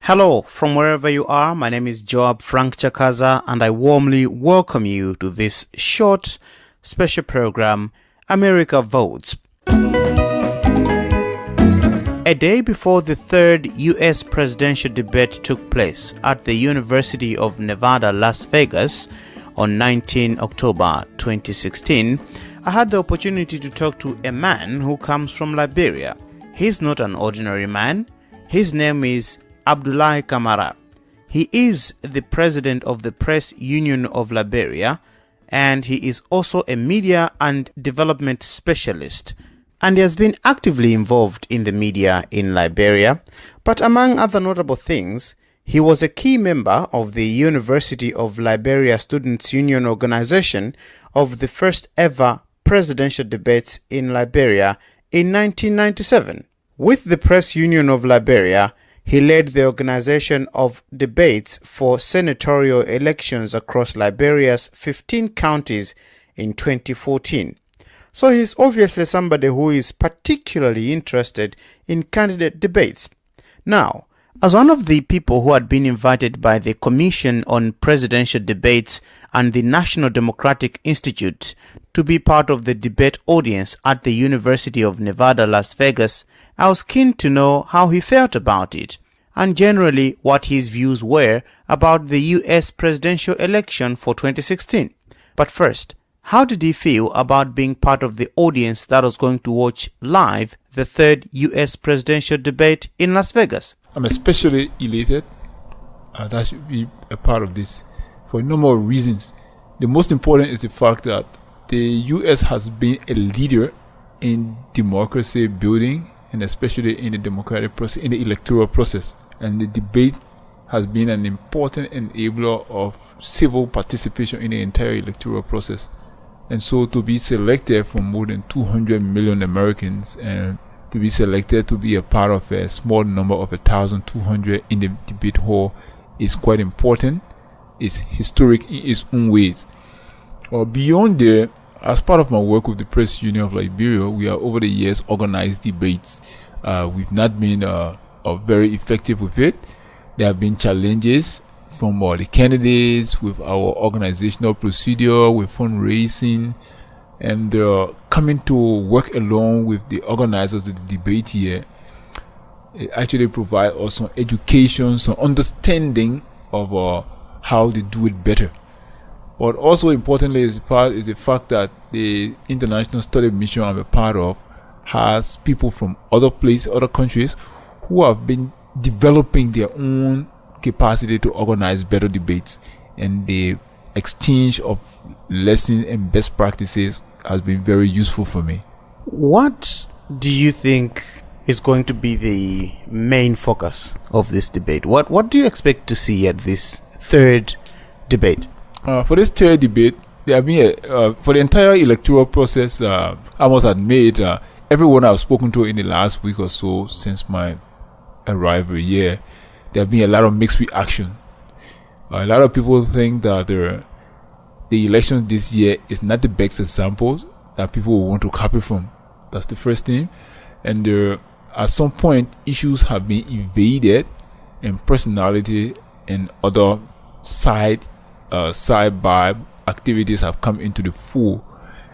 Hello from wherever you are. My name is Joab Chakhaza, and I warmly welcome you to this short special program, America Votes. A day before the third U.S. presidential debate took place at the University of Nevada, Las Vegas on 19 October 2016, I had the opportunity to talk to a man who comes from Liberia. He's not an ordinary man. His name is Abdullai Kamara. He is the president of the Press Union of Liberia, and he is also a media and development specialist, and he has been actively involved in the media in Liberia. But among other notable things, he was a key member of the University of Liberia Students' Union organization of the first ever presidential debates in Liberia in 1997. With the Press Union of Liberia, he led the organization of debates for senatorial elections across Liberia's 15 counties in 2014. So he's obviously somebody who is particularly interested in candidate debates. Now, as one of the people who had been invited by the Commission on Presidential Debates and the National Democratic Institute to be part of the debate audience at the University of Nevada, Las Vegas, I was keen to know how he felt about it, and generally what his views were about the U.S. presidential election for 2016. But first, how did he feel about being part of the audience that was going to watch live the third U.S. presidential debate in Las Vegas? I'm especially elated that I should be a part of this for a number of reasons. The most important is the fact that the U.S. has been a leader in democracy building, and especially in the democratic process, in the electoral process. And the debate has been an important enabler of civil participation in the entire electoral process. And so to be selected from more than 200 million Americans and to be selected to be a part of a small number of 1,200 in the debate hall is quite important. It's historic in its own ways. Beyond there, as part of my work with the Press Union of Liberia, we have over the years organized debates. We've not been very effective with it. There have been challenges from the candidates with our organizational procedure, with fundraising, and coming to work along with the organizers of the debate here. It actually provides us some education, some understanding of how to do it better. But also importantly is the fact that the international study mission I'm a part of has people from other places, other countries, who have been developing their own capacity to organize better debates. And the exchange of lessons and best practices has been very useful for me. What do you think is going to be the main focus of this debate? What do you expect to see at this third debate? For this third debate, there have been for the entire electoral process, I must admit, everyone I've spoken to in the last week or so since my arrival here, there have been a lot of mixed reaction. A lot of people think that the elections this year is not the best example that people will want to copy from. That's the first thing. And at some point, issues have been evaded, and personality and other side-by activities have come into the fore.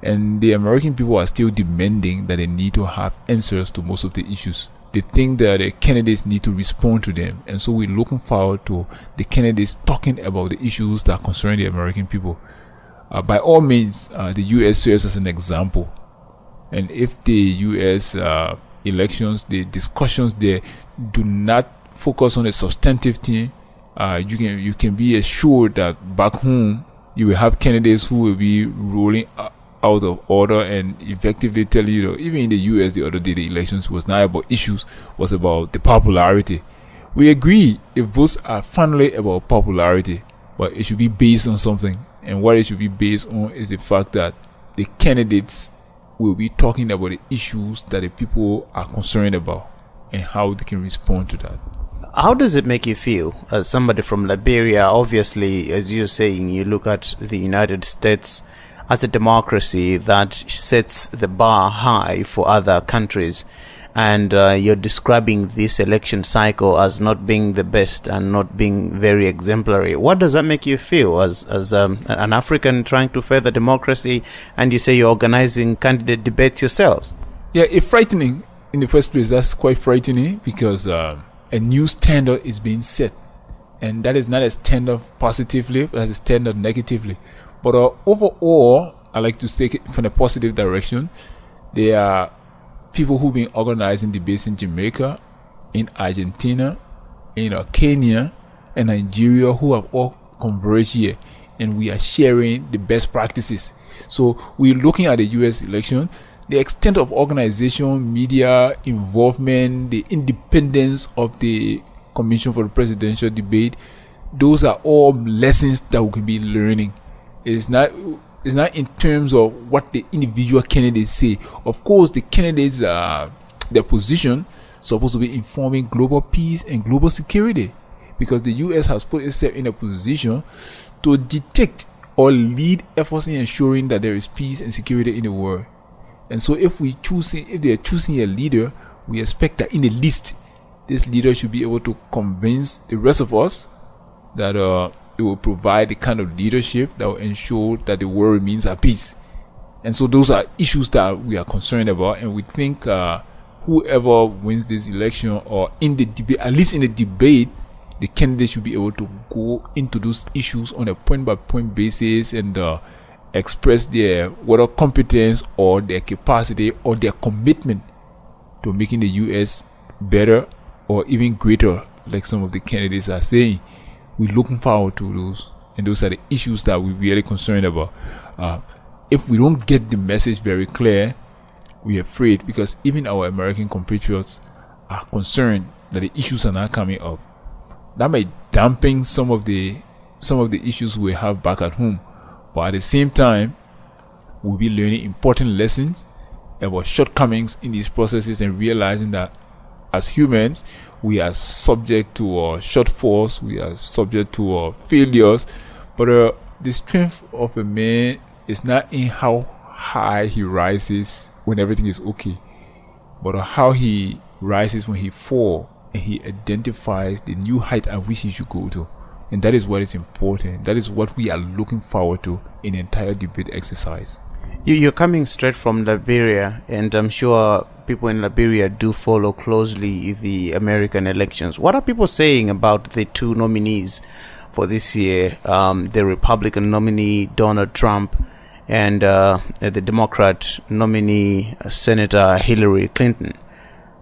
And the American people are still demanding that they need to have answers to most of the issues. They think that the candidates need to respond to them. And so we're looking forward to the candidates talking about the issues that concern the American people. By all means, the U.S. serves as an example. And if the U.S. Elections, the discussions there do not focus on a substantive thing, you can be assured that back home, you will have candidates who will be rolling out of order and effectively tell you, even in the US the other day, the elections was not about issues, was about the popularity. We agree the votes are finally about popularity, but it should be based on something. And what it should be based on is the fact that the candidates will be talking about the issues that the people are concerned about and how they can respond to that. How does it make you feel as somebody from Liberia? Obviously, as you're saying, you look at the United States as a democracy that sets the bar high for other countries. and you're describing this election cycle as not being the best and not being very exemplary. What does that make you feel as an African trying to further democracy, and you say you're organizing candidate debates yourselves? Yeah, it's frightening in the first place. That's quite frightening because a new standard is being set, and that is not a standard positively, but as a standard negatively. But overall, I like to take it from a positive direction. There are people who've been organizing debates in Jamaica, in Argentina, in Kenya, and Nigeria, who have all converged here, and we are sharing the best practices. So we're looking at the U.S. election, the extent of organization, media involvement, the independence of the Commission for the Presidential Debate. Those are all lessons that we can be learning. It's not in terms of what the individual candidates say. Of course, the candidates, their position supposed to be informing global peace and global security, because the U.S. has put itself in a position to detect or lead efforts in ensuring that there is peace and security in the world. And so if they are choosing a leader, we expect that in the least, this leader should be able to convince the rest of us that it will provide the kind of leadership that will ensure that the world remains at peace. And so those are issues that we are concerned about, and we think whoever wins this election, or in the debate, at least in the debate, the candidate should be able to go into those issues on a point-by-point basis and express their whether competence or their capacity or their commitment to making the U.S. better or even greater, like some of the candidates are saying. We're looking forward to those, and those are the issues that we're really concerned about. If we don't get the message very clear, we're afraid, because even our American compatriots are concerned that the issues are not coming up. That may dampen some of the issues we have back at home, but at the same time, we'll be learning important lessons about shortcomings in these processes and realizing that as humans, we are subject to shortfalls, we are subject to failures, but the strength of a man is not in how high he rises when everything is okay, but how he rises when he falls, and he identifies the new height at which he should go to. And that is what is important. That is what we are looking forward to in the entire debate exercise. You're coming straight from Liberia, and I'm sure people in Liberia do follow closely the American elections. What are people saying about the two nominees for this year, the Republican nominee Donald Trump and the Democrat nominee Senator Hillary Clinton?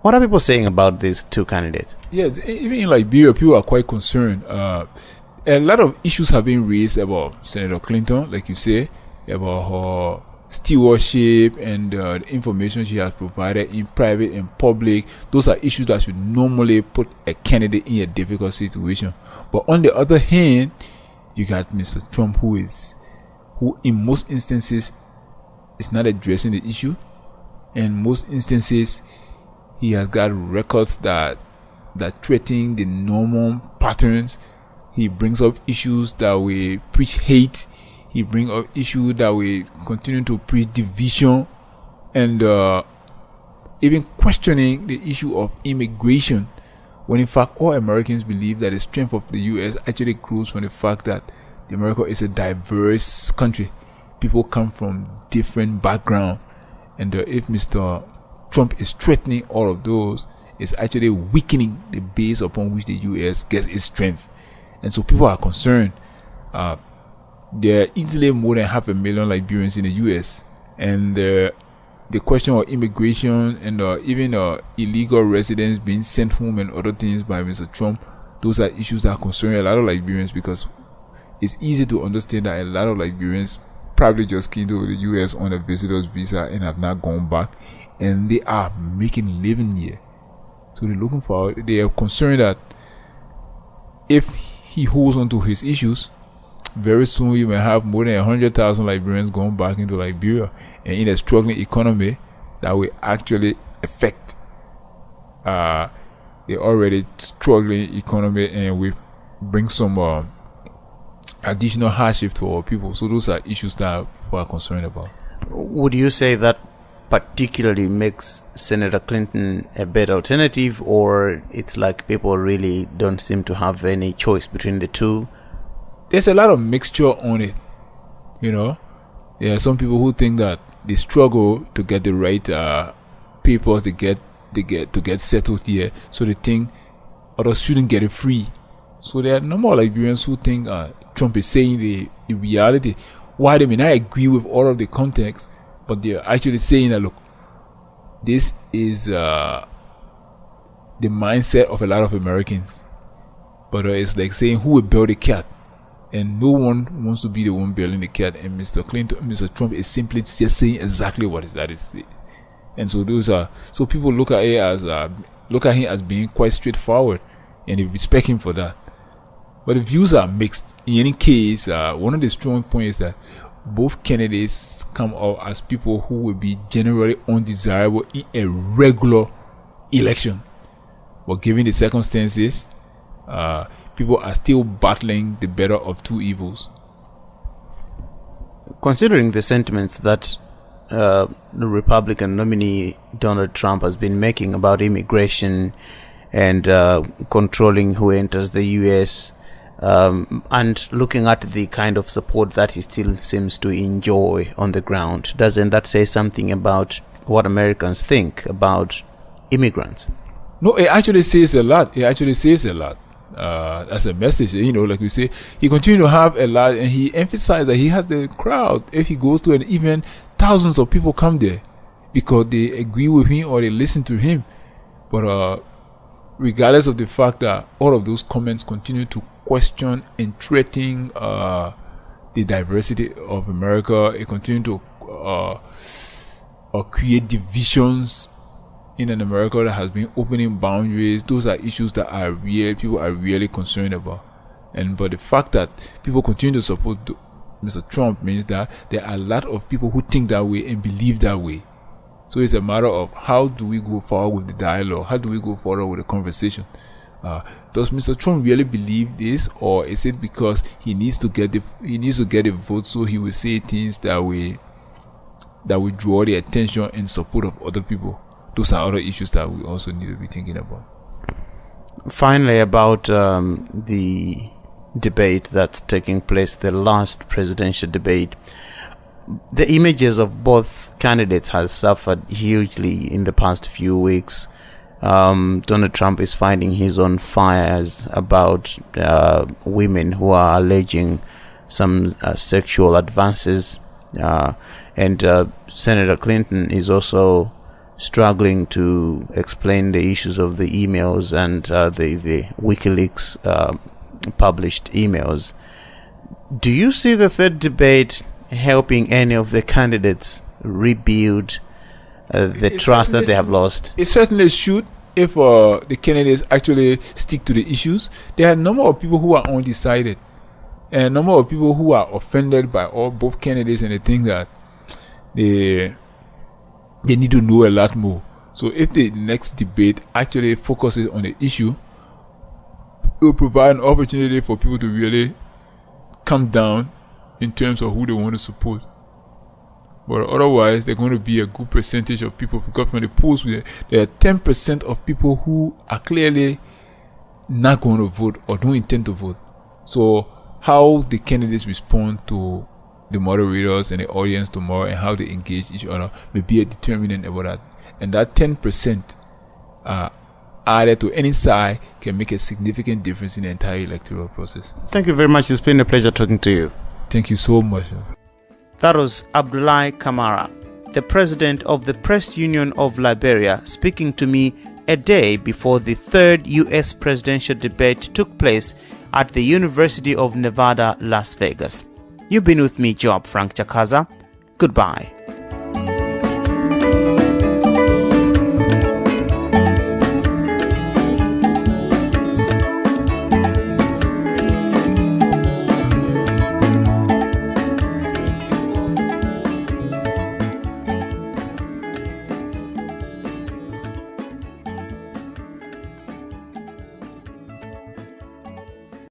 What are people saying about these two candidates? Yes, even in Liberia, people are quite concerned. A lot of issues have been raised about Senator Clinton, like you say, about her stewardship and the information she has provided in private and public. Those are issues that should normally put a candidate in a difficult situation. But on the other hand, you got Mr. Trump, who in most instances is not addressing the issue. In most instances, he has got records that threaten the normal patterns. He brings up issues that we preach hate. He brings up issues that we continue to preach division, and even questioning the issue of immigration, when in fact all Americans believe that the strength of the U.S. actually grows from the fact that America is a diverse country. People come from different backgrounds, and if Mr. Trump is threatening all of those, it's actually weakening the base upon which the U.S. gets its strength. And so people are concerned. There are easily more than 500,000 Liberians in the U.S. and the question of immigration and even illegal residents being sent home and other things by Mr. Trump, those are issues that concern a lot of Liberians, because it's easy to understand that a lot of Liberians probably just came to the U.S. on a visitor's visa and have not gone back, and they are making living here. So they're looking forward. They are concerned that if he holds on to his issues, very soon you may have more than 100,000 Liberians going back into Liberia, and in a struggling economy that will actually affect the already struggling economy, and will bring some additional hardship to our people. So those are issues that people are concerned about. Would you say that particularly makes Senator Clinton a better alternative, or it's like people really don't seem to have any choice between the two? There's a lot of mixture on it. There are some people who think that they struggle to get the right papers to get settled here, so they think others shouldn't get it free. So there are no more Liberians who think Trump is saying the reality. Why they may not agree with all of the context, but they're actually saying that, look, this is the mindset of a lot of Americans. But it's like saying, who will bail the cat? And no one wants to be the one bailing the cat. And Mr. Trump is simply just saying exactly what that is. And so so people look at him as being quite straightforward, and they respect him for that. But the views are mixed. In any case, one of the strong points is that both candidates come out as people who will be generally undesirable in a regular election. But given the circumstances, people are still battling the better of two evils. Considering the sentiments that the Republican nominee Donald Trump has been making about immigration and controlling who enters the U.S., and looking at the kind of support that he still seems to enjoy on the ground, doesn't that say something about what Americans think about immigrants? No, it actually says a lot. As a message, like we say, he continues to have a lot, and he emphasized that he has the crowd. If he goes to an event, thousands of people come there because they agree with him or they listen to him. But regardless of the fact that all of those comments continue to question and threaten the diversity of America, it continues to create divisions in an America that has been opening boundaries. Those are issues that are real. People are really concerned about. But the fact that people continue to support Mr. Trump means that there are a lot of people who think that way and believe that way. So it's a matter of how do we go forward with the dialogue? How do we go forward with the conversation? Does Mr. Trump really believe this, or is it because he needs to get a vote, so he will say things that will draw the attention and support of other people? Those are other issues that we also need to be thinking about. Finally, about the debate that's taking place, the last presidential debate, the images of both candidates has suffered hugely in the past few weeks. Donald Trump is finding his own fires about women who are alleging some sexual advances, and Senator Clinton is also struggling to explain the issues of the emails and the WikiLeaks published emails. Do you see the third debate helping any of the candidates rebuild the trust that they have lost? It certainly should, if the candidates actually stick to the issues. There are a number of people who are undecided, and a number of people who are offended by both candidates, and they think that they need to know a lot more. So if the next debate actually focuses on the issue, it will provide an opportunity for people to really come down in terms of who they want to support. But otherwise, there's going to be a good percentage of people, because from the polls, there are 10% of people who are clearly not going to vote or don't intend to vote. So how the candidates respond to the moderators and the audience tomorrow, and how they engage each other, may be a determinant about that. And that 10% added to any side can make a significant difference in the entire electoral process. Thank you very much. It's been a pleasure talking to you. Thank you so much. That was Abdullai Kamara, the president of the Press Union of Liberia, speaking to me a day before the third U.S. presidential debate took place at the University of Nevada, Las Vegas. You've been with me, Joab Chakhaza. Goodbye.